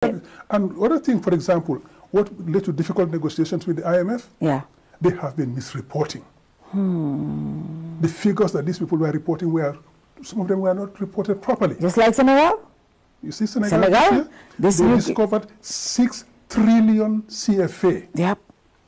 And other thing, for example, what led to difficult negotiations with the IMF? Yeah. They have been misreporting. The figures that these people were reporting some of them were not reported properly. Just like Senegal? You see Senegal? They discovered 6 trillion CFA. Yep.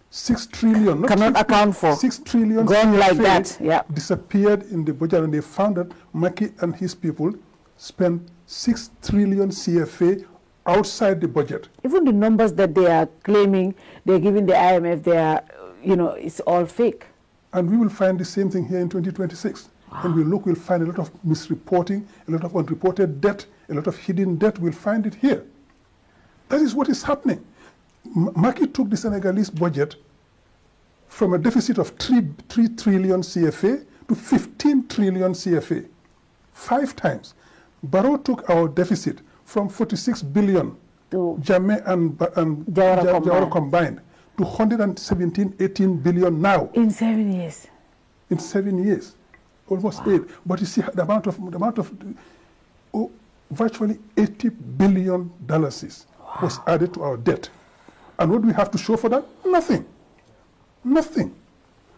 6 trillion. Not cannot account for. 6 trillion gone CFA like that. Yeah. Disappeared in the budget, and they found that Macky and his people spent 6 trillion CFA outside the budget. Even the numbers that they are claiming they're giving the IMF, they are, it's all fake. And we will find the same thing here in 2026. When we look, we'll find a lot of misreporting, a lot of unreported debt, a lot of hidden debt. We'll find it here. That is what is happening. Macky took the Senegalese budget from a deficit of 3 trillion CFA to 15 trillion CFA. 5 times. Barrow took our deficit from 46 billion to Jammeh and Jawara combined to 18 billion now. In 7 years. In 7 years. Almost 8. But you see the amount of virtually $80 billion was added to our debt. And what do we have to show for that? Nothing. Nothing.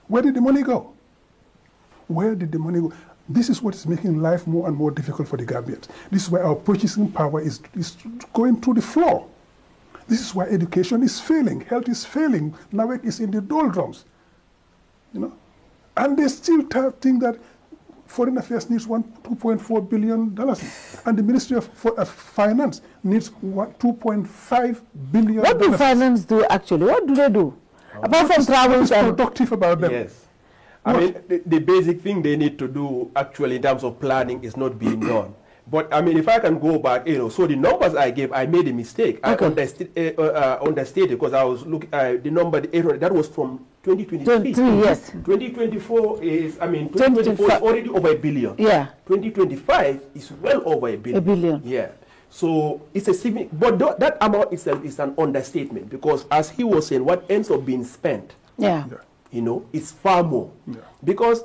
Where did the money go? Where did the money go? This is what is making life more and more difficult for the Gambians. This is why our purchasing power is going through the floor. This is why education is failing, health is failing, NAWEC is in the doldrums. And they still think that Foreign Affairs needs $2.4 billion, and the Ministry of Finance needs $2.5 billion. What do finance do actually? What do they do? Apart from travel, what is productive about them? Yes. I mean, the basic thing they need to do actually in terms of planning is not being done. But I mean, if I can go back, so the numbers I gave, I made a mistake. Okay. I understated because I was looking the number that was from 2023. Yes. 2024 is, 2024 is already over $1 billion. Yeah. 2025 is well over $1 billion. $1 billion. Yeah. So it's a significant, but that amount itself is an understatement because, as he was saying, what ends up being spent, it's far more. Yeah. Because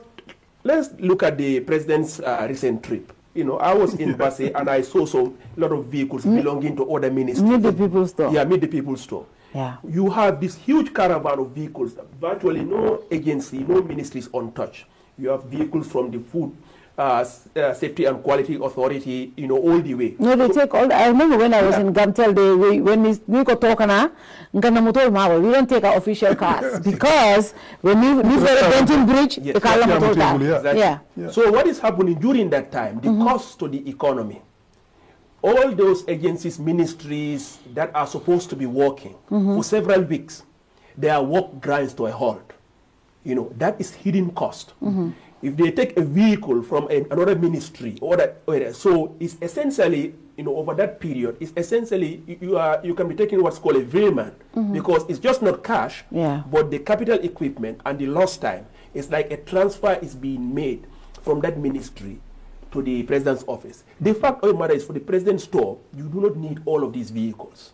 let's look at the president's recent trip. I was in Basse and I saw a lot of vehicles belonging to other ministries. Meet the People's Store. Yeah, Meet the People's Store. Yeah. You have this huge caravan of vehicles, virtually no agency, no ministries untouched. You have vehicles from the Food Safety and Quality Authority, all the way. No, they take all. I remember when I was in Gamtel, when we go talk we don't take our official cars because when we leave the Benton Bridge, the car motor car. Yeah. So what is happening during that time? The cost to the economy. All those agencies, ministries that are supposed to be working for several weeks, their work grinds to a halt. That is hidden cost. If they take a vehicle from another ministry, so it's essentially, over that period, it's essentially you can be taking what's called a veilment because it's just not cash, but the capital equipment and the lost time. It's like a transfer is being made from that ministry to the president's office. The fact of the matter is, for the president's store, you do not need all of these vehicles.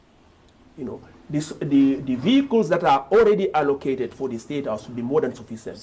The vehicles that are already allocated for the State House will be more than sufficient.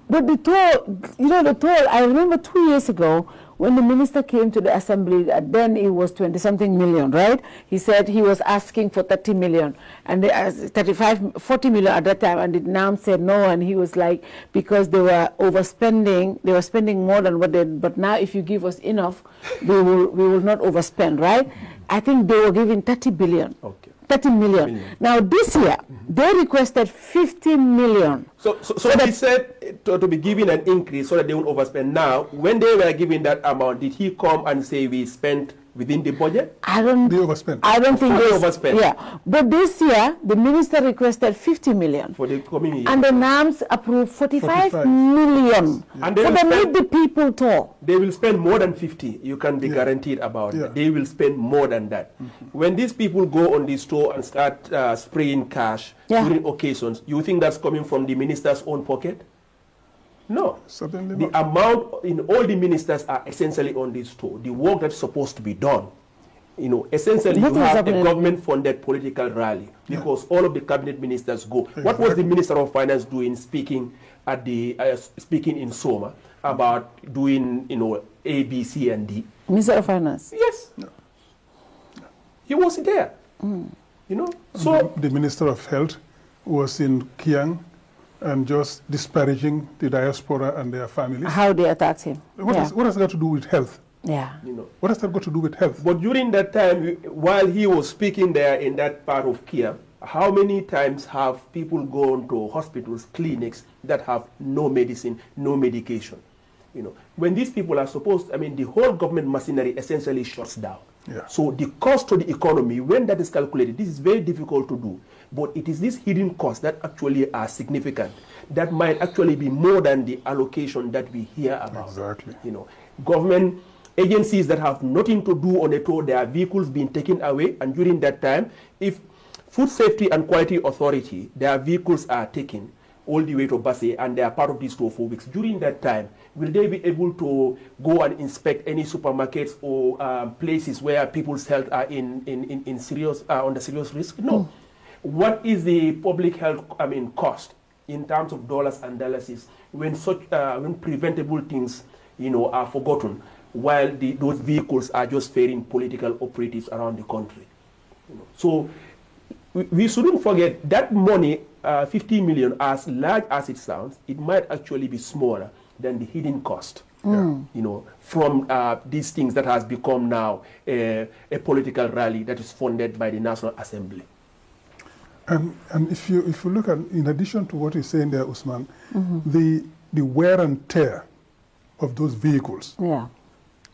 But the toll, I remember 2 years ago when the minister came to the assembly, then it was 20-something million, right? He said he was asking for 30 million and 40 million at that time, and the NAM said no, and he was like, because they were overspending, they were spending more than what they, but now if you give us enough, we will not overspend, right? I think they were giving 30 billion. Okay. 30 million. Now this year, they requested 50 million. So he said to be given an increase so that they won't overspend. Now, when they were giving that amount, did he come and say we spent within the budget? I don't think they overspent. Yeah. But this year, the minister requested 50 million. For the coming year. And the NAMS approved 45 million. Yeah. And they will Meet the People tour. They will spend more than 50. You can be guaranteed about it. They will spend more than that. When these people go on this tour and start spraying cash during occasions, you think that's coming from the minister's own pocket? No. Certainly the not. amount in all the ministers are essentially on this tour. The work that's supposed to be done. Essentially you have a government-funded political rally because all of the cabinet ministers go. Exactly. What was the Minister of Finance doing speaking at the speaking in Soma about doing A, B, C, and D? Minister of Finance? Yes. No. He was there. You know, so the Minister of Health was in Kiang and just disparaging the diaspora and their families. How they attacked him. What has that got to do with health? Yeah. you know. What has that got to do with health? But during that time, while he was speaking there in that part of Kia, how many times have people gone to hospitals, clinics that have no medicine, no medication? You know, when these people are supposed, I mean, the whole government machinery essentially shuts down. Yeah. So the cost to the economy, when that is calculated, this is very difficult to do. But it is these hidden costs that actually are significant, that might actually be more than the allocation that we hear about. Exactly. You know, government agencies that have nothing to do on a tour, their vehicles being taken away, and during that time, if Food Safety and Quality Authority, their vehicles are taken all the way to Basse and they are part of these tour for weeks, during that time, will they be able to go and inspect any supermarkets or places where people's health are in serious, under serious risk? No. What is the public health, cost in terms of dollars and dollars when such, when preventable things, you know, are forgotten, while those vehicles are just ferrying political operatives around the country? You know? So we shouldn't forget that money, 50 million, as large as it sounds, it might actually be smaller than the hidden cost, you know, from these things that has become now a political rally that is funded by the National Assembly. And if you look at, in addition to what you're saying there, Usman, the wear and tear of those vehicles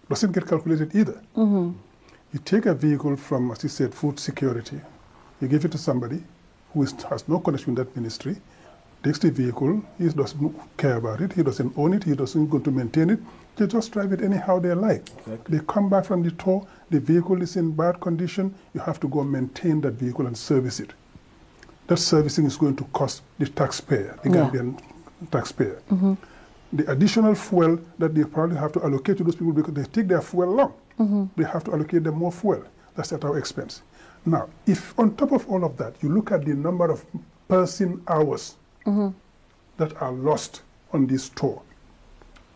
doesn't get calculated either. You take a vehicle from, as you said, food security, you give it to somebody who has no connection with that ministry, takes the vehicle, he doesn't care about it, he doesn't own it, he doesn't go to maintain it, they just drive it anyhow they like. Exactly. They come back from the tour, the vehicle is in bad condition, you have to go maintain that vehicle and service it. That servicing is going to cost the taxpayer, the Gambian taxpayer. The additional fuel that they probably have to allocate to those people because they take their fuel long. They have to allocate them more fuel. That's at our expense. Now, if on top of all of that, you look at the number of person hours that are lost on this tour,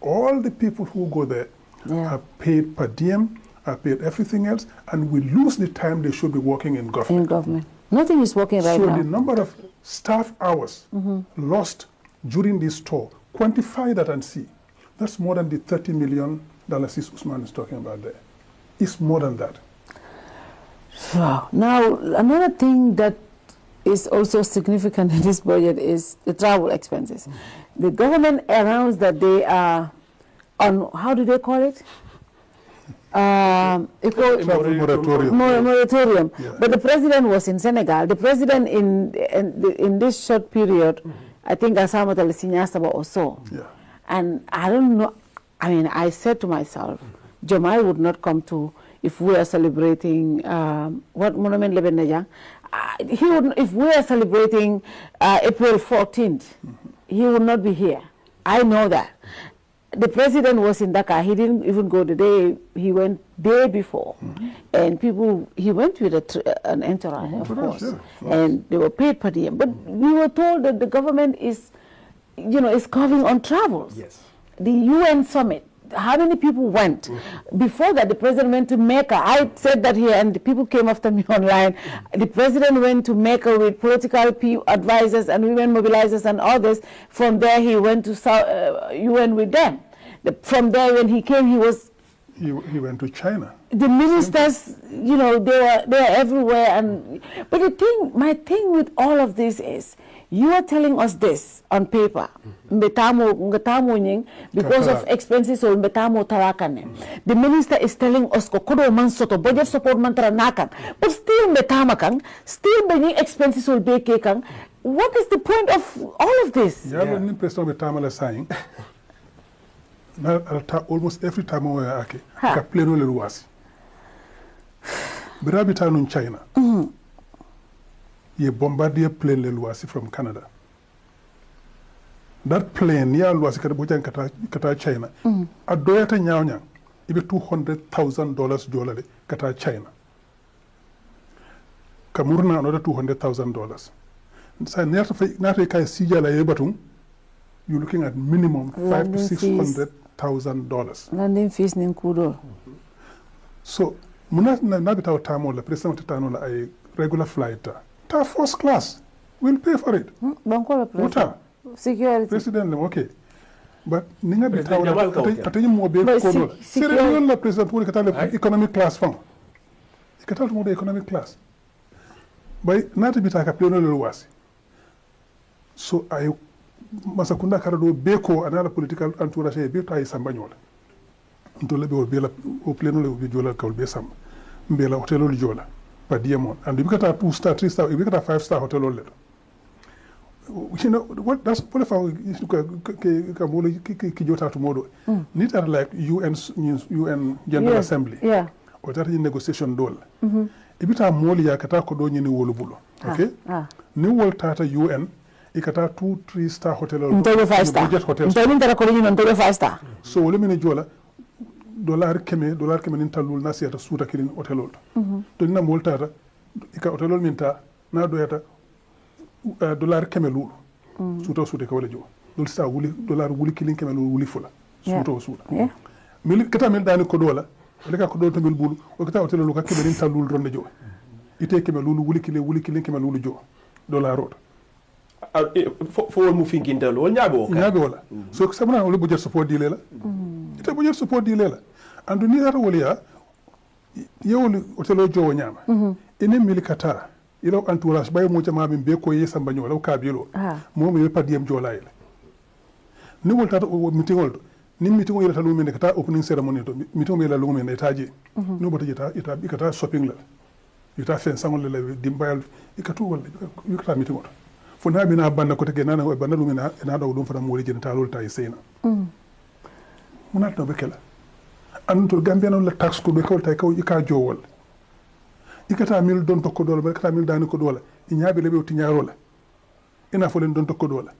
all the people who go there are paid per diem, are paid everything else, and we lose the time they should be working in government. Nothing is working right now. So the number of staff hours lost during this tour, quantify that and see. That's more than the $30 million Usman is talking about there. It's more than that. Wow. Now, another thing that is also significant in this budget is the travel expenses. The government announced that they are on, how do they call it? Moratorium. Yeah. But the president was in Senegal. The president in this short period, I think Asama Talisinyasaba or so. Yeah. And I don't know, I mean, I said to myself, Jamal would not come to, if we are celebrating, what monument Lebenaja? He would, if we are celebrating April 14th, he would not be here. I know that. The president was in Dakar. He didn't even go the day, he went day before. And people, he went with an entourage, of course. And they were paid per diem. But we were told that the government is, you know, is covering on travels. Yes. The UN summit, how many people went? Before that, the president went to Mecca. I said that here, and the people came after me online. The president went to Mecca with political advisors and women mobilizers and others. From there, he went to UN with them. From there, when he came, he went to China. The ministers, you know, they were everywhere. But the thing, my thing with all of this is, you are telling us this on paper, because of expenses or the minister is telling us budget support mantra nakan, but still still many expenses will be taken. What is the point of all of this? Almost every time I was in China. Ye bombardier plane le Luasi from Canada. That plane near Luasi kata China. A doyata nyanya ibe $200,000 dollar kata China. Kamurna another $200,000. So nata kai sija la yebatung, you're looking at minimum $500,000 to $600,000. Landing fees ninkudo. So muna na bitaw tamo la president tano la ay regular flight ta first class will pay for it banko la president security president le okay but ninga bitaw la atay mo be ko no sere la president woni katale economic class fam katale mo de economic class bay nata bitaka pleno le wasi so ay masakunda karado be ko anala political entourage be to ay sambanyola ntolle be o be la o pleno le be jola kawol be sam be la hotel o jola pa diamond and be kata 2 star 3 star be kata 5 star hotel o le you know what that's what if ka molo ki jota to modo need are like UN General Assembly o tata negotiation dol ibita moli ya kata ko do nyini wolu bulo okay ni wol tata UN ikata 2-3 star hotel o ntobe 5 star ntobe ndara ko nyini ntobe 5 star so wole mini jola dollar keme nin talul na siata suuta kilin hotel o to dina mol tata ika hotel o minta na doyata dollar keme lulu suuta ka wala jo dol sa wuli dollar wuli kilin keme lulu wuli fula suuta mil kata mil dani ko dola wala ka ko do to mil bulu o kata hotel lu ka keme nin talul ronde jo ite keme lulu wuli kilin keme lulu jo dollar rot fo mu finkintel wol nyaabe wala so ko sabana wala budget support di lela ite budget support di lela andu ni dara wala ya yewol hotel jo nyama ene milikata ilo entourage bay mo jama min be ko yesa baño law kabilo mo mi pa diem jola ile ni wol tata o meeting wol ni meeting wol tata lumen kata opening ceremony to meeting wol la lumen etaje no bota jeta ita ikata shopping la ita fen sangol la dimbayal ikatu wol ikata meeting wol fo na bina banna ko tege nana banna lumen na daw dum fana mo woli jenta lol tay seyna munat no bekela anto gambia non la tax ko be ko tay ko ika jowol ikata mil don tokko dola ba kata mil dani ko dola i nyaabe lebe ti nyaarola ina fo len don tokko dola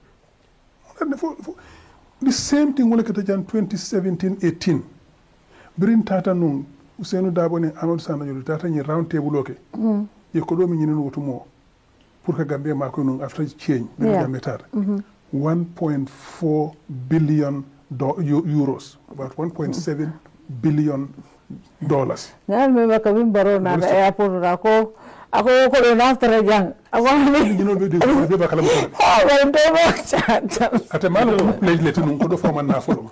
the same thing wala kata jan 2017-18 birin tata nun Ousseynou Dabo ne Amadou Sanda Diallo tata ni round table oke ye ko do mi nyinin wotu mo pour que Gambia ma ko nun after change be Gambia tata 1.4 billion euros about 1.7 billion dollars. Ngan me makabim baro na airport ako ko na after jang. Ako you know be bakala mo. Oh, ndo ba chat. Ate malo ko play le tunu ko do fo man na folo.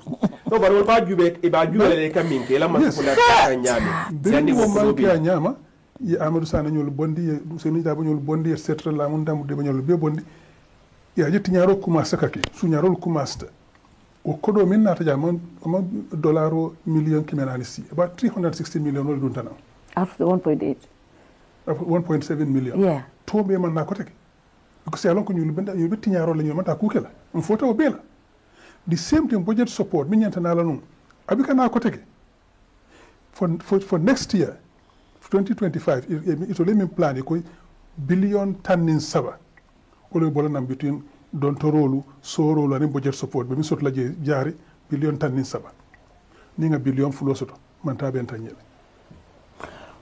No baro ba jube e ba jube le kamin ke la ma ko la ta nyami. Sendi mo man ke nyama yi Amadou Sanda ñol bondi Ousseynou Dabo ñol bondi etc la mun dam de ñol be bondi ya jetti ñaaro kuma sakake su ñaaro kuma sta o kodo min nata jam ma dollaro million kimenani si about 360 million wol dun tanam after 1.8 1.7 million yeah to be man na ko tek ko se alon ko ñu benda ñu betti ñaaro la ñu mata ku kela on foto o bela the same thing budget support min ñanta na la non abika na ko tek for next year 2025 it will mean plan ko billion tannin saba ko le bolanam between don torolu sorolu ani budget support be mi sot la jaari billion tannin saba ni nga billion fulo soto man ta ben tanyel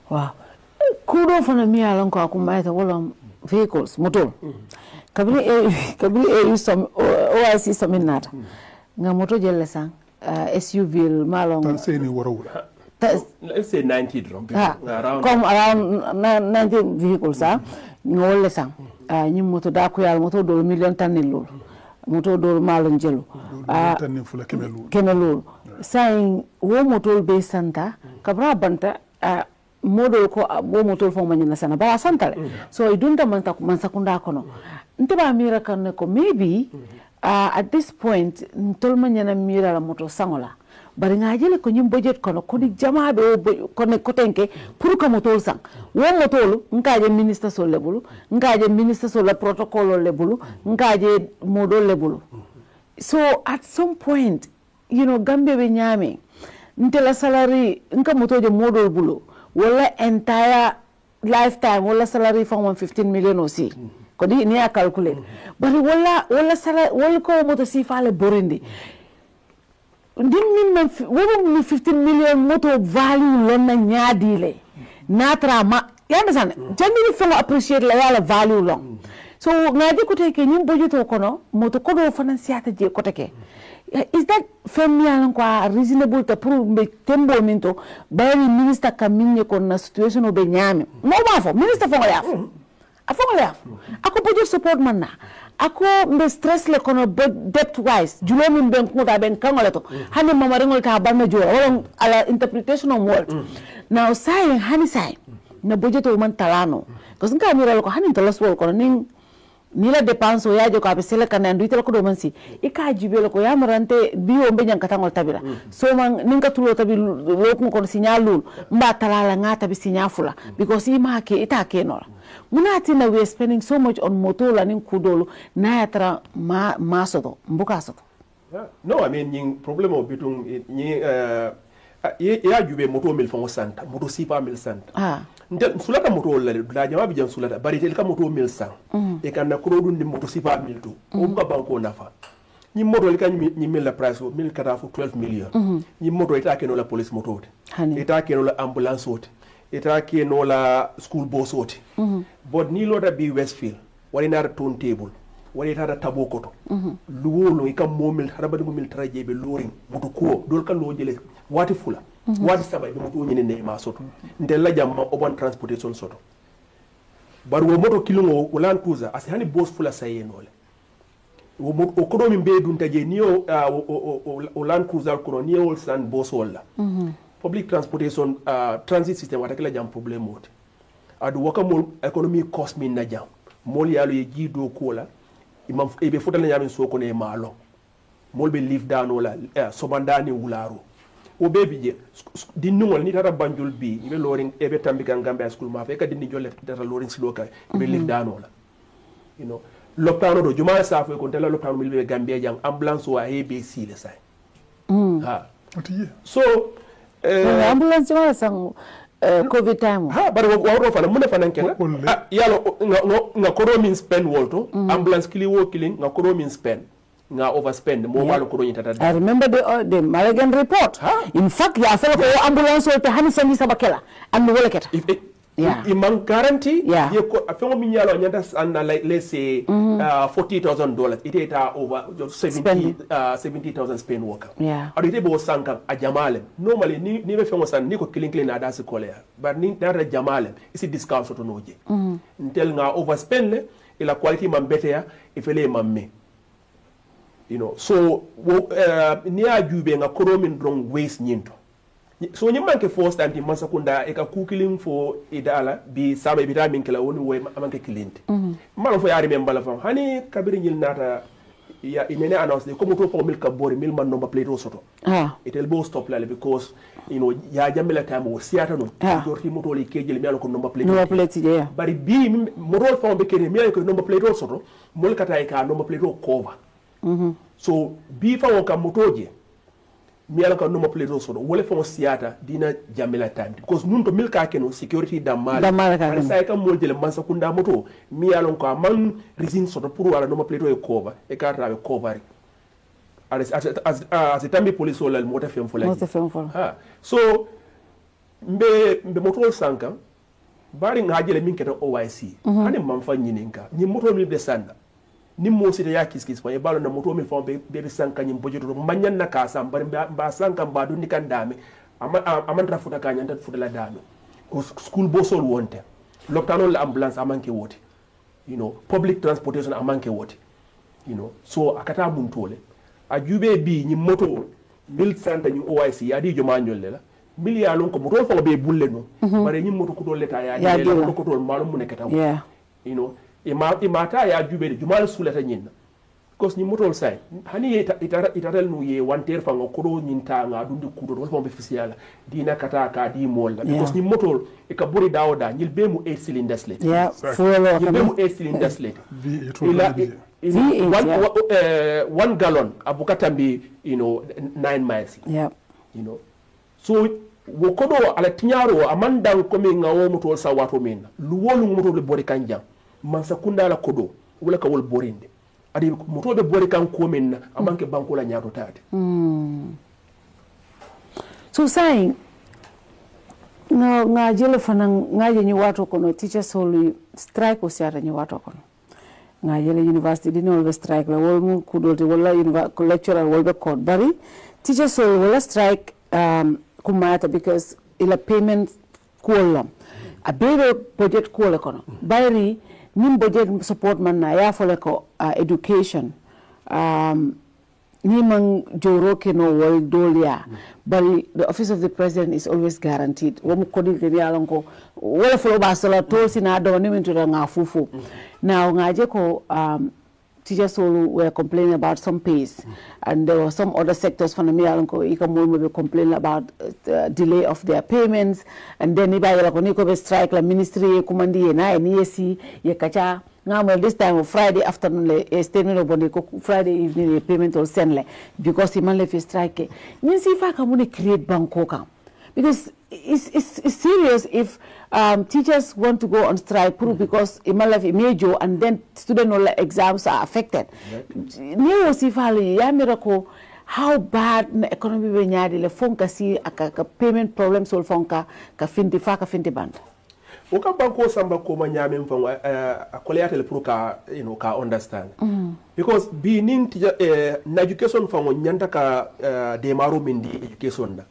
wow kudo fana mi alon ko akumaita wala vehicles motor kabri e some OIC some nata nga moto jelle sang SUV malong tan seni warawula let's say 90 drum around 90 vehicles ngol sang ñi moto da ko yalla moto do million tanil lol moto do malon jelu tanil fula kemelul sain wo moto be santa kabra banta modo ko bo moto fo manyana sana ba santa so idunda man sakunda kono ntaba mira kan ko maybe at this point ntol manyana mira la moto sangola bari ngajele ko nyim budget kono ko di jamaabe ko ne ko tenke pour ko moto sang wo moto ngaje minister so lebulu ngaje minister so la protocol lebulu ngaje modo lebulu so at some point you know Gambia be nyame ntela salary nka moto je modo bulu wala entire lifetime wala salary from 15 million aussi ko di ni a calculate bari wala salary wala ko moto si fale borindi min man wo 15 million moto value lon na nyaadile natra ma yanda san jandi fo appreciate la wala value long so ngadi ko teke nyim budget ko no moto ko do financiate je ko teke Is that family reasonable to prove be tembo minto by minister kaminye na situation obe nyame no mafo minister fonga ako pojo support man na ako mbe stress le kono depth wise julomi mbe nkuta ben kangole to hani mama rengol ta banna jo wala ala interpretation of word now say hani say na budget o man talano because nka mira ko hani to wol kono ning nila depanso ya jo ka besele kana ndu itela ko do mansi ika jibelo ko yamarante biwo mbe nyan katangol tabira so man ninka tulo tabi lokun ko signalul mba talala ngata bi signafula because ima ke ita ke no munati na we are spending so much on moto la nin kudolo na yatra masodo mbuka soto no I mean ning problem o bitung ni ya jube moto mil fongo santa moto sipa mil santa ntel sulata moto la jama bi jan sulata bari tel ka moto 1100 e kan na ko dun di moto sipa 1200 o buka banko nafa ni moto ka ni mil la price 1412 million ni moto ita ke no la police moto ita ke no la ambulance ot ita ke no la school bus ot but ni loda bi Westfield wali na turntable wali ta tabo koto luwolo e kam momil harabadi momil traje be loring moto ko dol kan lo jele wati fula wati sabay be moto nyine ne ma soto ndel la jamma oban transportation soto bar wo moto kilungo ulan kuza asi hani boss fula sayenole wo moto ko mi be dun taje ni o land cruiser ko ni o san boss wala public transportation transit system wata kala jam problem mot adu waka mol economy cost min na jam mol yalu ye jido ko la imam e be fotale nyamin soko ne malo mol be live down wala sobandani wularo o be bije di nungol ni tata banjul bi be loring e be tambi kan gambe school ma fe ka dindi jolle data loring siloka be live down wala you know lockdown do juma sa fe ko tela lockdown mi be gambe jang ambulance wa ABC le sai ha so ambulance wa sang covid time ha bar wo fala mun fa nan kenan yalo nga ko min spend wolto ambulance kili wo killing nga ko min spend nga overspend mo walo ko ni tata I remember the Malagan report in fact ya fela ko ambulance wo te hani sandi sabakela and wala keta imang guarantee ye ko afengo min yalo nyanda anna like let's say $40,000 it eta over 70,000 spend worker adite bo sanka a jamale normally ni be fengo san ni ko killing na da se kolea but ni dara jamale isi discount soto noje ntel nga overspend ila quality man better ifele mamme you know so ni ajube nga koromin drong waste nyinto so ni manke first time di masakunda e ka cooking for idala bi sama bi tamin kala woni way manke client malo fo yari memba la fam hani kabiri nyil nata ya imene announce ko mo to fo mil ka bori mil man number plate soto itel bo stop la because you know ya jamela time wo siata no dorti moto li kejel mi ala ko number plate bari bi moto fo be kene mi ala ko number plate soto mol kata e ka number plate cover so bi fa wo ka motoje mi ala ka number plate soto wole fo siata dina jamela time because nun to mil ka keno security dammal ka sai ka mol jele man sakunda moto mi ala ko man reason soto pour wala number plate cover e ka trawe cover as tambi police wala mota fem fola so mbe moto sanka bari ngajele min keta OIC hani man fa nyininka ni moto mi desanda ni mo sita ya kiskis fa e balo na moto mi fa be sanka nyim bojoto manyan na ka sam bari ba sanka ba du nikan dame amandra futa ka nyanta futa la dame ko school bosol wonte lockdown la ambulance amanke wote you know public transportation amanke wote you know so akata buntole ajube bi ni moto mil santa ni OIC ya di joma nyolle la milliard lon ko moto fa be bulle no bare ni moto ko do leta ya di la ko to malum ne kata you know imata ya jube jumal sulata nyinna because ni moto sai hani itaral no ye wanter fa ko do nyinta nga dundi kudo do fa be fisiala dina kata ka di molla because ni moto e ka buri dawoda nyil be mu 8 cylinders le be mu 8 cylinders le one gallon abukata bi you know 9 miles you know so wo kodo ala tinyaro amanda ko mi ngawo moto sa wato min luwolu moto le bori kanjam man sakunda la kodo wala ka wol borinde adi moto be bori kan ko min amanke banko la nyaato taade so saying nga jele fana ngaje ni watu kono teachers holu strike usiara ni watu kono ngajele university didn't always strike la wol mu kudolti wala lecturer wala court bari teachers so wala strike kumata because ila payment kuolam a bebe budget kuole kono bari nim budget support man na ya fole ko education ni man joro ke no wol dolia bari the office of the president is always guaranteed wo mu kodi ke yalon ko wala fo ba sala to sina do ni min to nga fufu now ngaje ko teachers were complaining about some pays and there were some other sectors from the Mialanko Ikamu were complaining about delay of their payments and then Iba strike la ministry kumandi na NEC yekacha ngam this time of Friday afternoon le steno boniko Friday evening the payment will send le because he man le strike ni si fa kamuni create banko kam because it's serious if teachers want to go on strike because major and then student exams are affected. How bad the economy be nyadi le fonka si ka payment problems will fonka ka finti band. Uka banko samba ko manyame mfango akoleate le pour ka ka understand because being na education fango nyanta ka demaro mindi education da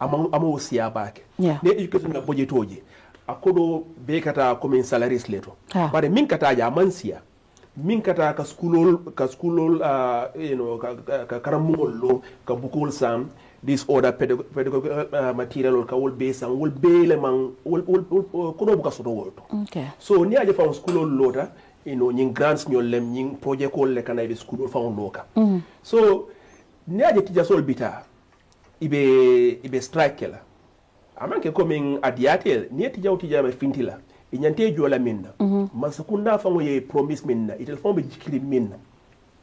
amo siya bake ne education na budgetoje akodo be kata comme salaries leto bare min kata ya mansia min kata ka schoolol ka karamul lo ka bukul sam this order pedagogical material ka wol base and wol bele man wol kono buka soto wolto okay so ni aje fa school lota nying grants nyol lem nying project ko le kana be school fa loka so ni aje tija sol bita ibe strike la amanke coming adiate ni tija me fintila inyante jola minna man sakunda fa ngoye promise minna itel fombe jikiri minna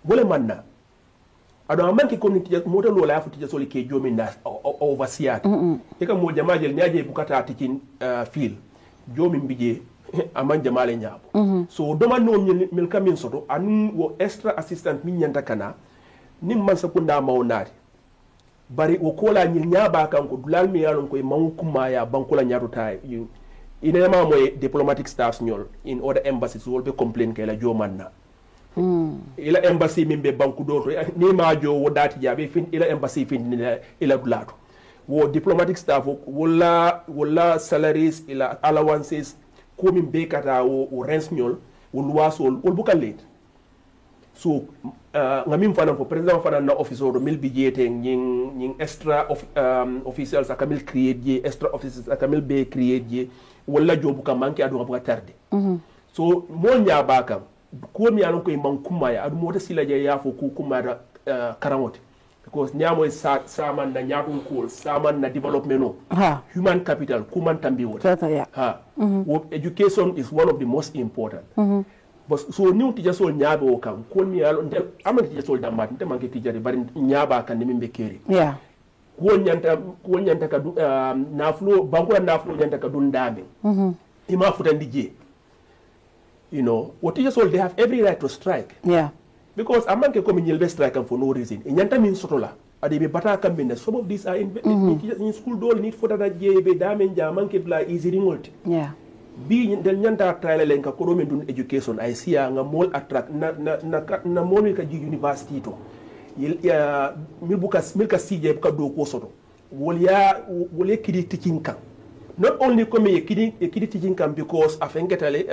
wole manna ado amanke community moto lola yafu tija soli ke jomi na overseer eka mo jamajel nyaje bukata tikin feel jomi mbije aman jamale nyabo so doma no mil kamin soto anu wo extra assistant min nyanta kana nim man sakunda mawnari bari wo kola nyil nyaba kan ko dulal mi yalon ko mankuma ya bankola nyato tay ina ma moy diplomatic staffs nyol in other embassies will be complain kala jomanna ila embassy min be banku do ni ma jo wodati jabe fin ila embassy fin ila dulato wo diplomatic staff wala salaries ila allowances ko min be kata wo rensnyol wo luwasol wol bukalet so ngamin fana for president fana na office do mil bijete ñing extra officials akamil create je extra officers akamil be create je wala jobu ka manki adu ka tarde so mo nya bakam ko mi alon ko man kuma ya adu mota silaje ya fo ku kuma da karamote because nyamo saman na nyakun ko saman na development no human capital kuman tambi wota education is one of the most important but so new teacher sol nyabo kam ko mi alon amati teacher sol damat nte manke teacher bari nyaba kan ni mimbe keri ko nyanta ka naflo banko naflo nyanta ka dundame ima futandi je what teachers all they have every right to strike because amanke ko min yelbe strike for no reason e nyanta min sotola ade be bata kambe some of these are in school dole need for that je be dame jamanke bla easy ringolti bi del nyanta trailer len ka ko do men dun education ay siya nga mol attract na mol ka ji university to mil ka sije ka do ko soto wol kidi teaching kan not only come kidi teaching kan because afengetale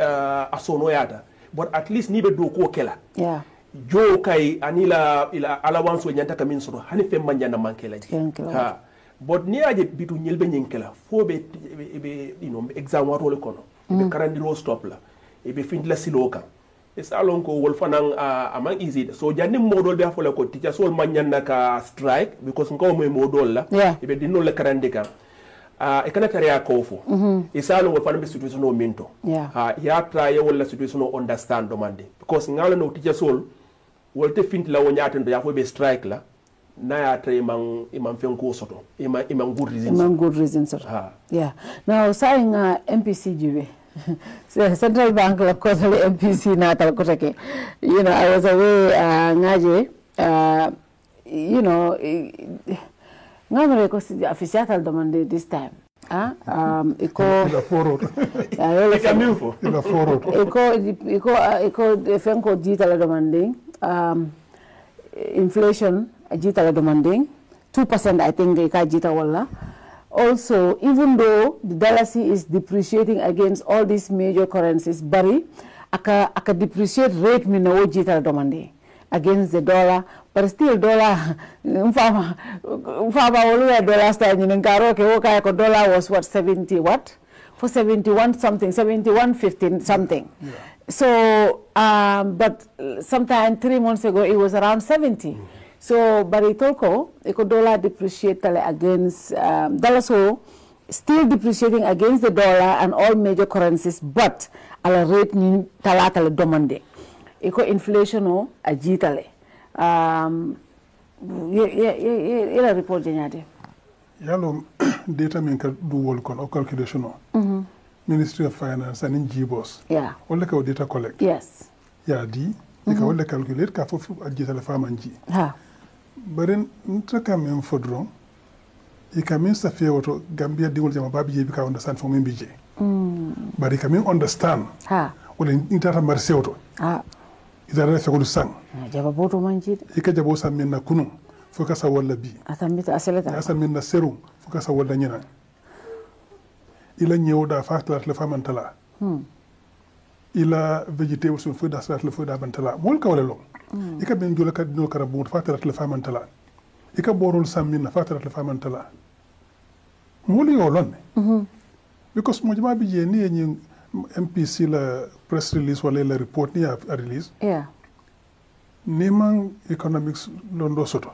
asono yata but at least ni be do ko kela jo kay anila ila allowance we nyanta kamin soto hani fe manjana mankela but ni aje bitu nyelbe nyinkela fo be exam wato le kono be karandiro stop la e be findla siloka e salon ko wol fanan amang easy so janni modol be afole ko teacher sol manyanna ka strike because ngo moy modol la e be dinno le karandika e kana tariya ko fo e salon wol fanan be situation o minto ya try wala situation o understand demande because ngala no teacher sol wol te findla wo nyaten do ya fo be strike la na ya try imam fenko soto imam good reasons now saying MPC jibe Central Bank la kotale MPC na tal kotake I was away ngaje ngamre ko official demande this time iko ila foroto ila foroto iko fenko jitala demanding inflation jitala demanding 2% I think ika jita wala. Also, even though the dollar is depreciating against all these major currencies, bari aka depreciate rate mina wo jitala demanding against the dollar, but still dollar mfama wolu dollar style ni ngaro ke wo kaya ko dollar was what 70 what for 71 something 71.15 something. Yeah. So but sometime 3 months ago it was around 70. So bari tolko eko dollar depreciate against dollar so still depreciating against the dollar and all major currencies, but ala rate ni talata le demande iko inflation o ajitale ila report jenyade yalo data min ka du wol kon o calculation o Ministry of Finance and GBOS wala ka data collect ya di ka wala calculate ka fofu ajitale famanji baren ntaka men fodron e kamin sa fewoto Gambia dingol jama babi je bi ka understand fo min bije bari kamin understand wala intata mar sewto idara fegolu sang jaba boto manjid ika jabo sam min na kunu foka sa wala bi atamita aselata asam min na serum foka sa wala nyina ila nyewda fatlat le famantala ila vegetables fo da sat le fo da bantala mol ka wala lo ika ben jola ka dino karabu fatlat le famantala ika borol sam min na fatlat le famantala mol yo lon because mo jama bi je ni MPC la press release wala la report ni a release Neman economics londo soto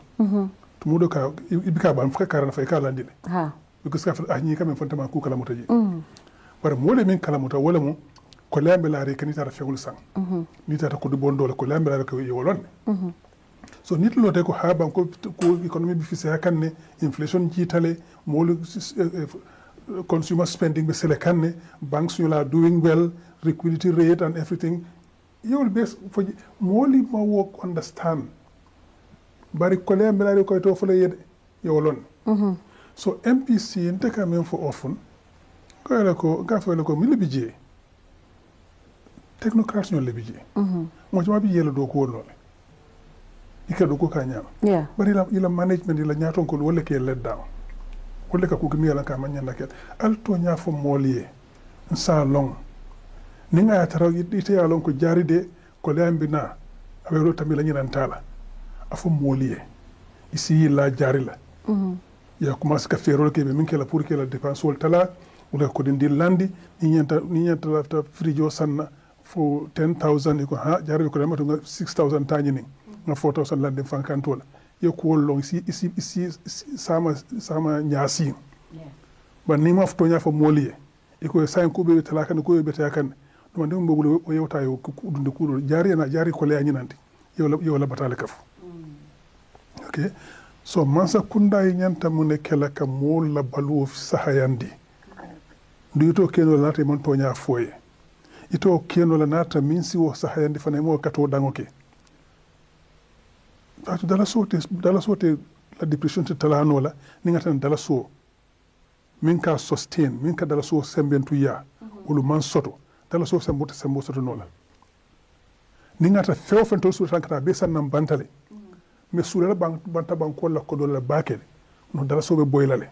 tumudo ka ibika ban fa karana fa ka landile because ka fa ni kam fanta ma ku kala mutaji war mo le min kala muta wala mo ko lambe la re kanita ra fegul sang ni tata ko du bondo ko lambe la ko yolon so nit lo de ko ha ban ko economy bi fi sa kanne inflation jitale mo consumer spending be sele kanne banks you are doing well, liquidity rate and everything. You will base for moli ma work understand. Bari kole mbelari ko to fole yede yolon. So MPC nteka men for often ko la ko gafo la ko mi lebije. Technocrats no lebije. Mo jama bi yelo do ko wonole. Ika do ko ka nyama. Bari ila management ila nyaton ko wala ke let down. Wole ka kugumi ala ka manya naket alto nya fo moliye sa long ninga ya taraw ite ya long ko jaride ko lambi na awero tamila nyinan tala afo moliye isi la jarila ya commence ka ferol ke be min kala pour que la dépense wol tala wala ko dindi landi ni nyanta lafta frijo sanna fo 10,000 ko ha jarabe ko damato 6,000 tani ni na 4,000 landi fankantola ye ko long isi sama nyasi ba ni ma fto nya fa moliye e ko sain ko be talaka ko be takan do man dum bogul o yewta yo dunde kudo jari ko le anyinanti yow la batale kaf okay so mansa kunda yi nyanta mun ne kala ka mol la balu sahayandi ndu to keno la te man to nya foye ito keno la nata minsi wo sahayandi fa ne mo kato dangoke dala sote la depression te talano la ni ngatan dala so min ka sustain min ka dala so sembentu ya ulu man soto dala so sembo soto no la ni ngata few fento so tankata be sanam bantale me sura banta banko la ko do la bakele no dala so be boylale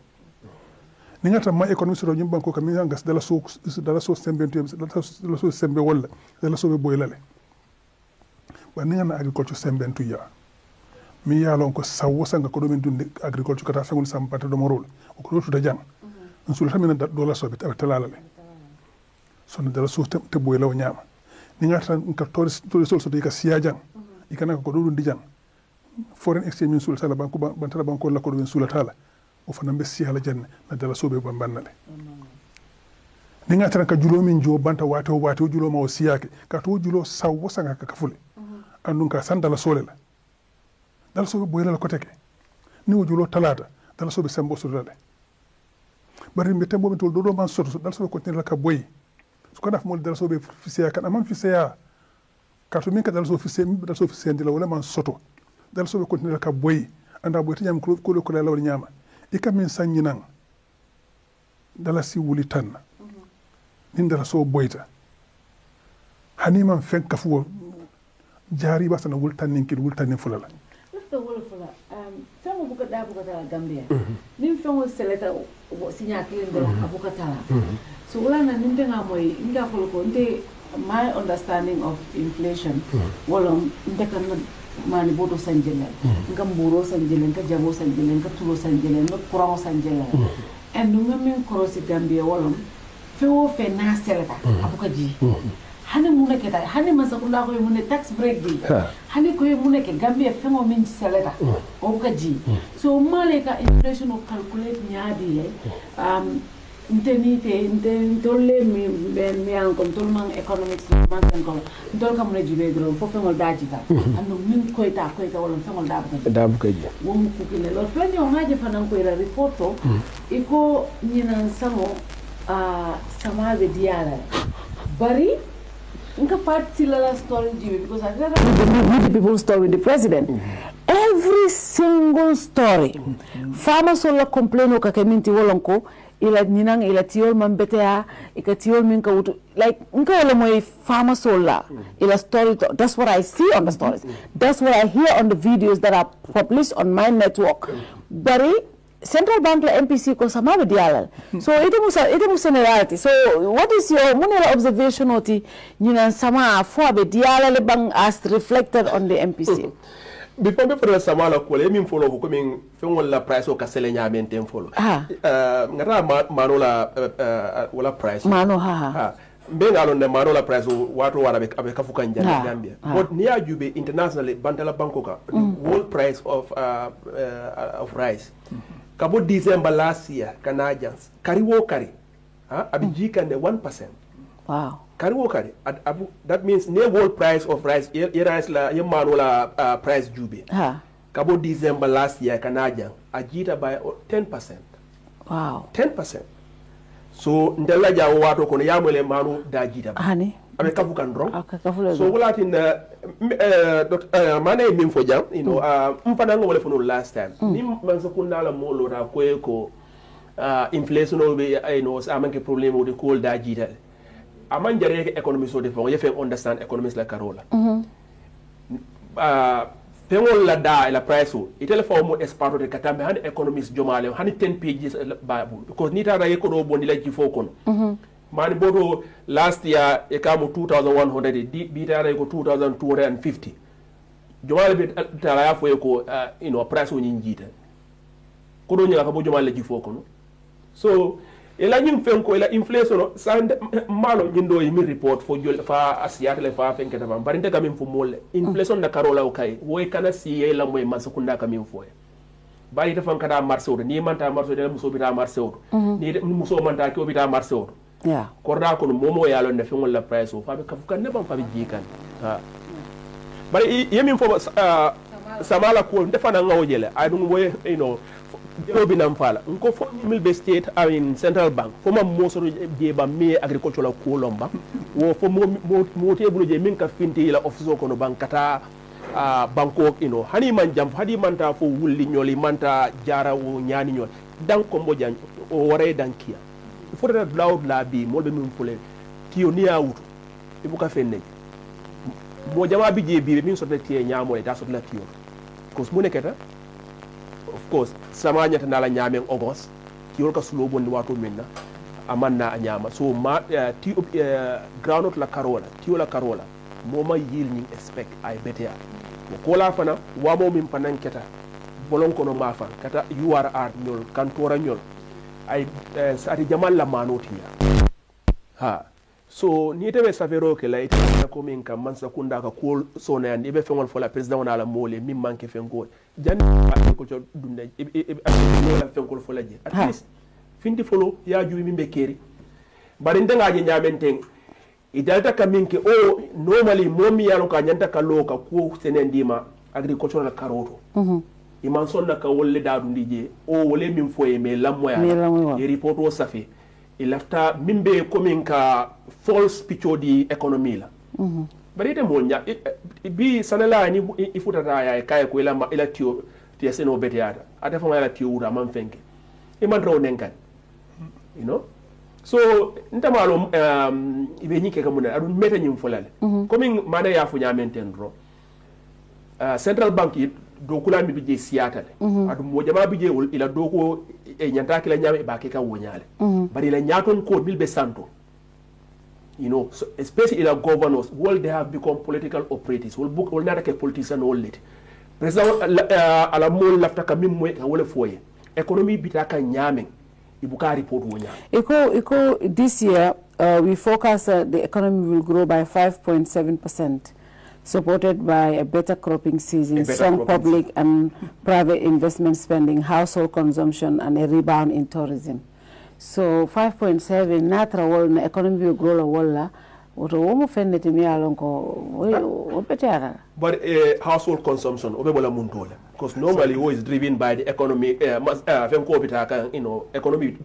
ni ngata ma economy so nyum banko kam ngas dala so sembentu dala so sembe wala dala so be boylale ba ni ngana agriculture sembentu ya mi yalon ko sawo sanga ko do min dunde agriculture kata fengol sampata do morol ko do to jang sul tamina do la sobe talala le son dala so te boy law nyama ni ngata ka to sol so ka siya jang ikana ko do ndi jang foreign exchange min sul sala banko bantala banko la ko do min sulatala o fana be siya la janne na dala sobe bambannale ni ngata ka julo min jo banta wato julo ma o siyake ka to julo sawo sanga ka fule andun ka sandala solela dala sobe boyla ko teke ni wujulo talata dala sobe sembo sudale bari mbe tembo min tol do man soto dala sobe continue la ka boy su ko daf mo dala sobe fisiya kan amam fisiya ka to min ka dala sobe fisiya ndila wala man soto dala sobe continue la ka boy anda boy tanyam ko la lawol nyama e kam min sanyi nan dala si wuli tan nin dala so boyta hani man fen kafu jari ba sana wul tan nin kid wul tan nin fulala the whole fula fengo buka da buka tala Gambia nim fengo seleta sinya kilinde abuka tala so wala na nimbe ngamoy inga ko nde my understanding of inflation wala ndeka na mani bodo sanjele ngam buro sanjele nga jabo sanjele nga tulo sanjele nga courant sanjele and nga men cross Gambia wala fewo fe na seleta abuka ji hani mune ke tay hani masakula ko mune tax break bi hani ko mune ke Gambia fengo min seleta abuka ji so maleka inflation of calculate nyaadi nte tolle mi an kon tol man economics man tan ko tol kam ne jibe dro fo fengol daji ta ando min koyta wala fengol dabu ka ji won ku kile lo plan yo ngaje fanan ko ira reporto iko nyina samo sama be diala bari nka parti la story jibe because I read the people story with the president every single story farmers sola complain ka keminti wolonko ila ninang ila tiol man betea ika tiol min ka wutu like nka wala moy farmer sola ila story that's what I see on the stories that's what I hear on the videos that are published on my network bari Central Bank la MPC ko sama be dialal so ite mu generality so what is your money observation oti ninan sama fo be dialal bang as reflected on the MPC before me for sama la ko le min follow ko min fengol la price o kasele nyamen tem follow ngara mano la wala price mano ha mbe ngalo ne mano la price wato wara be kafuka njani Gambia but ni ajube internationally bantala bankoka world price of rice kabo December last year Canadians kariwo kari abijika ne 1%. Wow. Kariwo kari that means ne world price of rice rice la yemano la price jube kabo December last year Canadian ajita by 10%. Wow. 10%. So ndela jawo wato kono yamole manu da jita hani abe kafu kan drong so walatin mana min fo jam you know mpana ngole fo last time ni man so kunna la molo da ko inflation o be you know amanke problem o de ko da jita aman jare economy so de fo ye fe understand economics la carola pengol la da la price o itele fo mo exporto de katambe han economics jomale han 10 pages babu because ni ta ye ko do bondi la ji fo kono mani bodo last year e kamo 2100 bi tara ko 2250 jomale be tara ya fo ko you know price o nyinjita ko do nyaka bo jomale ji fo kono so ela nyim fenko ela inflation sande malo nyindo yi mi report fo jol fa asiyat le fa fenke ta bari ndega min fo mole inflation na karola o kay woy kana siye la moy masukunda ka min fo bari ta fanka da marché o ni manta marché de muso bita marché o ni muso manta ko bita marché o yeah korda ko momo yalo ne fengol la price o fa be kafukan ne bam fa be jikan bari yemin fo samala ko defana ngawjele ay dum woy you know jobi nam fala nko fo milbe state in central bank fo mam moso je ba me agricultural ko lomba wo fo mo tebulu je min ka finti la office ko no bankata banko you know hani man jam hadi manta fo wulli nyoli manta jara wo nyani nyol dan ko mbojan o wore dankia fo da loud la bi molbe min fule tiyo ni awuto ibuka fenne mo jama bi je bi min so tie nyamo da so la tiyo cause mo neketa of course sama nyata nala nyamen ogos tiyo ka sulo bonni wato minna amanna a nyama so ma tiyo groundnut la carola tiyo la carola moma yil ni expect ay betea ko la fana wamo min panan keta bolon kono mafa kata URR nyol kantora nyol ay sati jamal la manotiya so ni tewe safero ke la ite ko min kam man sakunda ka ko sona yandi be fengol fola president wona la mole min manke fengol jandi ko to dunde la fengol fola je at least findi folo ya juwi min be keri bari ndenga je nyamenten idalta kaminke o normally momi yalo ka nyanta ka loka ko senendima agricultural karoto iman sonna ka wolle daadu ndije o wole min foye me lamoya e report o safi ilafta mimbe komin ka false picture di economy la bari ite mo nya bi sanala ni ifutata ya kay ko ila tio tieseno betiata ate fama ila tio ura man fenke iman raw nenkan you know So ntamalo ibe nyike kamuna adu meta nyim folale comme mana ya fu nyamen ro central bank do kula mi bije siatale adu mo jama bije ila do ko e nyanta kila nyame ba ke ka wonyale bari la nyaton ko bilbe santo, you know, so especially ila governors will they have become political operatives will book will not ke politician all lit president ala mo lafta ka mim moy ka wala foye economy bitaka nyame ibuka report wonya Eco this year we forecast the economy will grow by 5.7%, supported by a better cropping season, strong public and private investment spending, household consumption, and a rebound in tourism. So 5.7 natra wall economy will grow la walla. But household consumption, because normally it is driven by the economy. You know, economy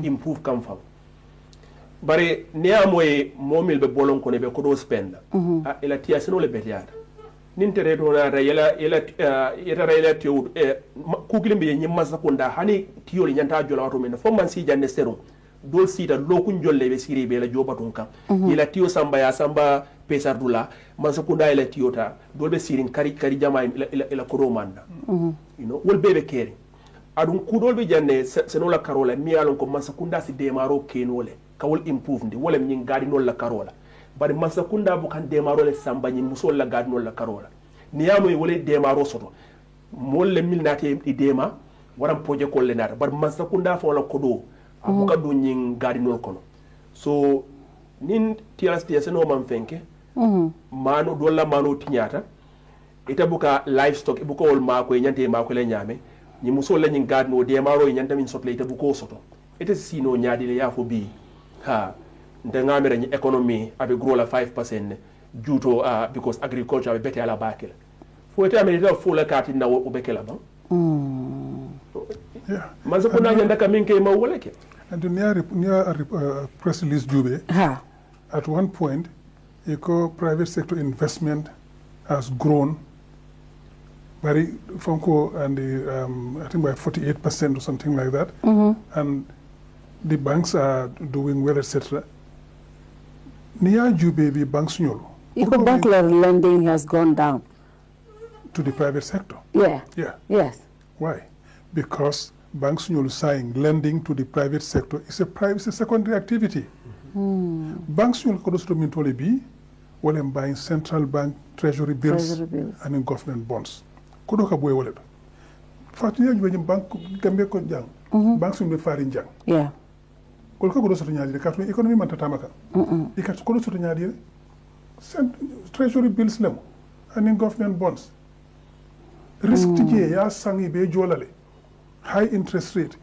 improve comfort. But near moy momil be bolon ko ne be ko spend. Ela tia sino le betiata. Nintere to na yela tio kukili be nyimma sakunda hani tio nyanta jola wato men fo man si janne serum. Dol sita lokun jolle be siri be la jobatun kan ila tiyo samba ya samba pesardula man sakunda ila tiyota dol be sirin kari jama ila kodo manda you know wol bebe kere adun kudol be janne senola karola mi alon ko man sakunda si demaro kenole kawol improve ndi wala min gadi non la karola bari man sakunda bu kan demaro le samba nyi musol la gadi non la karola niyamo e wole demaro soto mol le milnate di dema waram projet ko le nata bari man sakunda fo la kodo abuka do nyin gadinol kono so nin tias no man fenke mano dolla mano tinyata ita buka livestock ibuka wol mako e nyante mako le nyame ni muso la nyin gadno de maro e nyanta min sotle ita buko soto ita sino nyaadi le yafo bi ha nda ngamere ni economy abe grow la 5% juto because agriculture abe bete ala bakel fo ita me ita fo la kati na o bekela ba yeah manzo ko na nyanda ka minke ma woleke. And near press release Jube, at one point, private sector investment has grown very Fonko and I think by 48% or something like that, and the banks are doing well, etc. Near Jube, the banks bank lending has gone down to the private sector. Yeah. Yes. Why? Because banks saying lending to the private sector is a secondary activity. Banks could also mean to be while buying central bank treasury bills and in government bonds. Kodoka boy wallet. Fatinya you bank gambe ko jang. Banks will be faring jang. Yeah. Kolka kodo soto nyaadi ka economy man tatamaka. Ikat kodo soto nyaadi treasury bills lem and in government bonds. Risk tije ya sangi be jolale. High interest rate.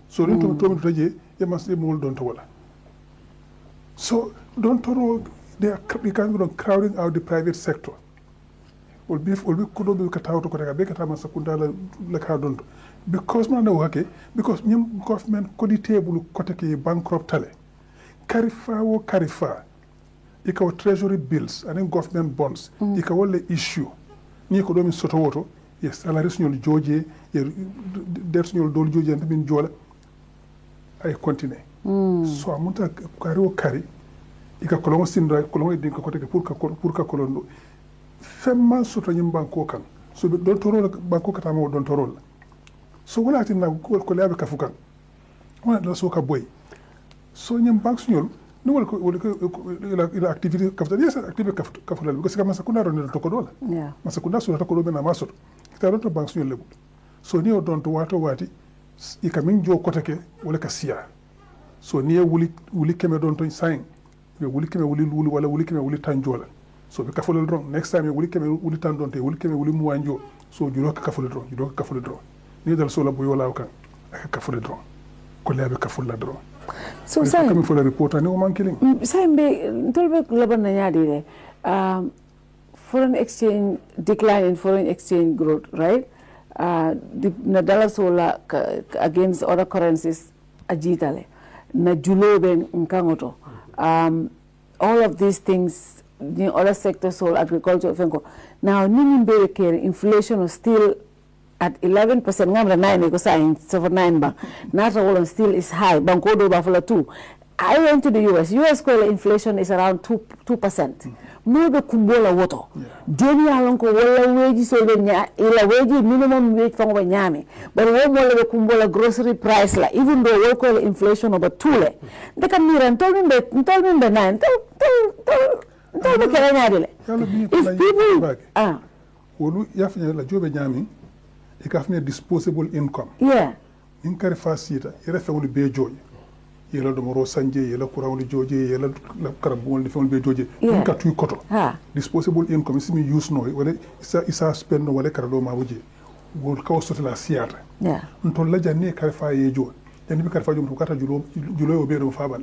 So you must be more don't wala. So don't they are crowding out the private sector. Because government could table bankrupt tale. Carifa ikaw treasury bills and then government bonds. Ikaw issue. Ni ko domi soto woto. Yes, salaries ñol jojé debts ñol dol jojé min jola ay continue. So amunta kari ika kolongo sindra kolongo din ko teke pour ka kolondo femman soto ñim banko kan so don toro banko kata mo don toro so wala tin na ko labe ka fukan wala la so ka boy so ñim bank ñol no wala ila activity capital yes activity capital because kama sakuna ron to ko dola yeah masakunda so to ko do na masoto kita bank ñol lebu so ni o don to wato wati ika min jo kotake wala ka siya so ni wuli keme don to sign be wuli keme wuli wala wuli keme wuli tanjola so be kafole dron next time wuli keme wuli tan don te wuli keme wuli muwanjo so julo ka kafole dron ni dal so la boy wala kan aka kafole dron ko lebe kafole dron so say kame fo la report ani o man killing say be tolbe laban na nyaadi de foreign exchange decline in foreign exchange growth, right? The dollar sola against other currencies ajitale na julobe nkangoto. All of these things, the other sectors, all agriculture, now inflation is still at 11%, ngamra 9 ko sign 9 ba. Nata wolon still is high. Banko do bafula 2. I went to the US. US inflation is around 2%. No be kumbola woto. Deni alon ko wala weji so le ila weji minimum wage fango ba nyami. But wo mo le kumbola grocery price la even though local inflation over 2 le. Deka miran tolmin be 9. Tol be kala nyaade le. If people wolu yafnya la jobe nyami e kafne disposable income. Yeah. In kare fasita yere fewlu be joji. Yela domoro sanje yela kurawli joje yela la karabol de fewlu be joje. In ka tuy koto. Disposable income simi use no wala isa spend no wala karado ma wuje. Wol kaw soto la siata. Yeah. Ntol la janne kare fa yejo. Yani bi kare fa jom to kata julo be do fabal.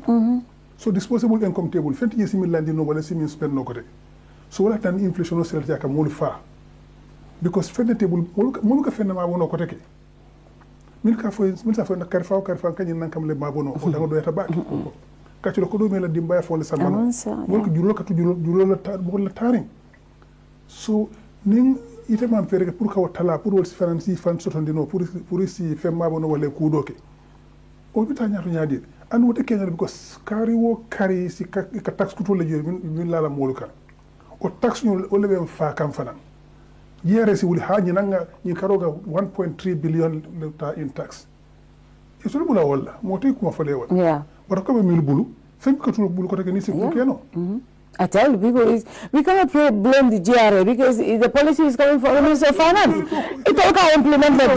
So disposable income table fenti yesimi landi no wala simi spend no kote. So wala tan inflation no selta ka molu fa. Because fende table molu ka fende ma wono kote ke. Mil sa fo na karfa kany nan kam le mabono o dango do yata ba ka ci ko do mela dimba fo le samano mol ko julo ka julo la tar mo la taring so ning ite man fere pour ka watala pour wol si fan sotondino pour si fem mabono wala ku do ke o bita nyaato nyaadi an wote kenyal because kari wo kari si ka tax ko to le jori min la molu kan o tax ñu o le be fa kam fanan yeere si wuli haaji nanga ñi karoga 1.3 billion ta in tax e so bula wala mo tay kuma fale wala yeah but ko be mil bulu fen ko to bulu ko take ni si ko keno I tell you, people, we cannot blame the GRA because the policy is coming from the Minister of Finance. It all can implement the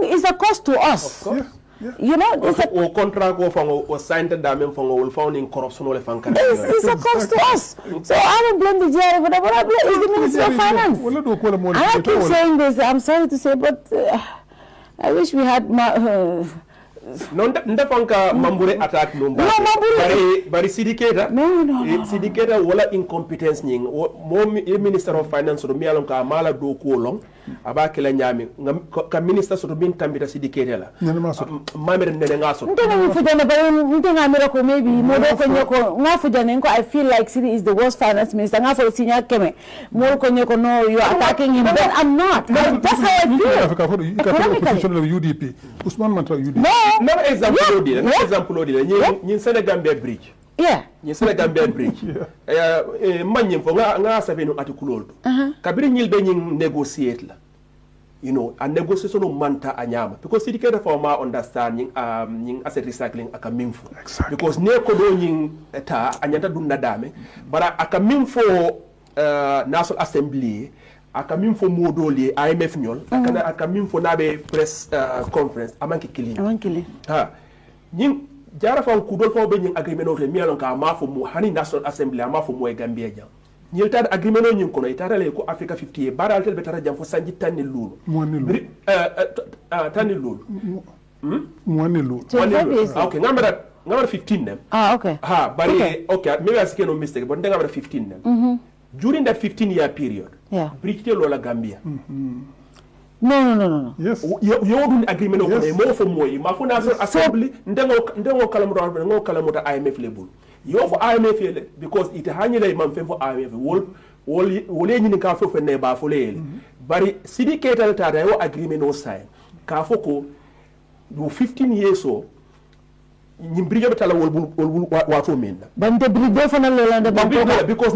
it's a cost to us. You know, it's a contract was signed from founding corruption. It's a cost to us. So I don't blame the GRA, but what I blame is the Minister of Finance. And I keep saying this, I'm sorry to say, but I wish we had more. Ndapanka mambure attack no bari sidiketa wala incompetence nying mo minister of finance do mialon ka mala do ko long aba kala nyami ka minister so do bin tambita sidiketa la mamere nene ngaso ntena fujana bari ntenga mira ko maybe mo do ko nyoko nga fujana ko I feel like Sidi is the worst finance minister nga for sinya keme mo ko nyoko no you are attacking him but I'm not that's how I feel UDP Usman Manta UDP no example odile ñi Sénégambia bridge ñi Sénégambia bridge mañim fo nga saveno article kabiri ñil be ñi negotiate la you know a negotiation manta a ñama because sidike dafa ma understand ñi asset recycling aka minfo because ne ko do ñi eta anyata dunda dame bara aka minfo National Assembly aka min fo modoli IMF ñol aka min fo nabe press conference amanki kili ha ñing jara fa ku dol fo be ñing agreement o mi alon ka ma fo mo hani National Assembly ma fo mo e Gambia jam ñil tad agreement o ñing ko no itara ko Africa 50 baral tel be tara jam fo sanji tanni lulu tanni lulu mo lulu okay ngambara 15 them okay ha bari okay maybe I say no mistake but ngambara 15 them during that 15-year period, British Lola Gambia. No. Yes. You don't agreement on more for more. Mafuna Assembly, ndengo kalamuta IMF level. You for IMF because it hanyele manfe for IMF. Wole nyini ka fo ne ba fo le. Bari syndicate ta da yo agreement no sign. Ka fo ko do 15 years so nyimbriga betala wol wa fo men. Bande brigo fa na le lande because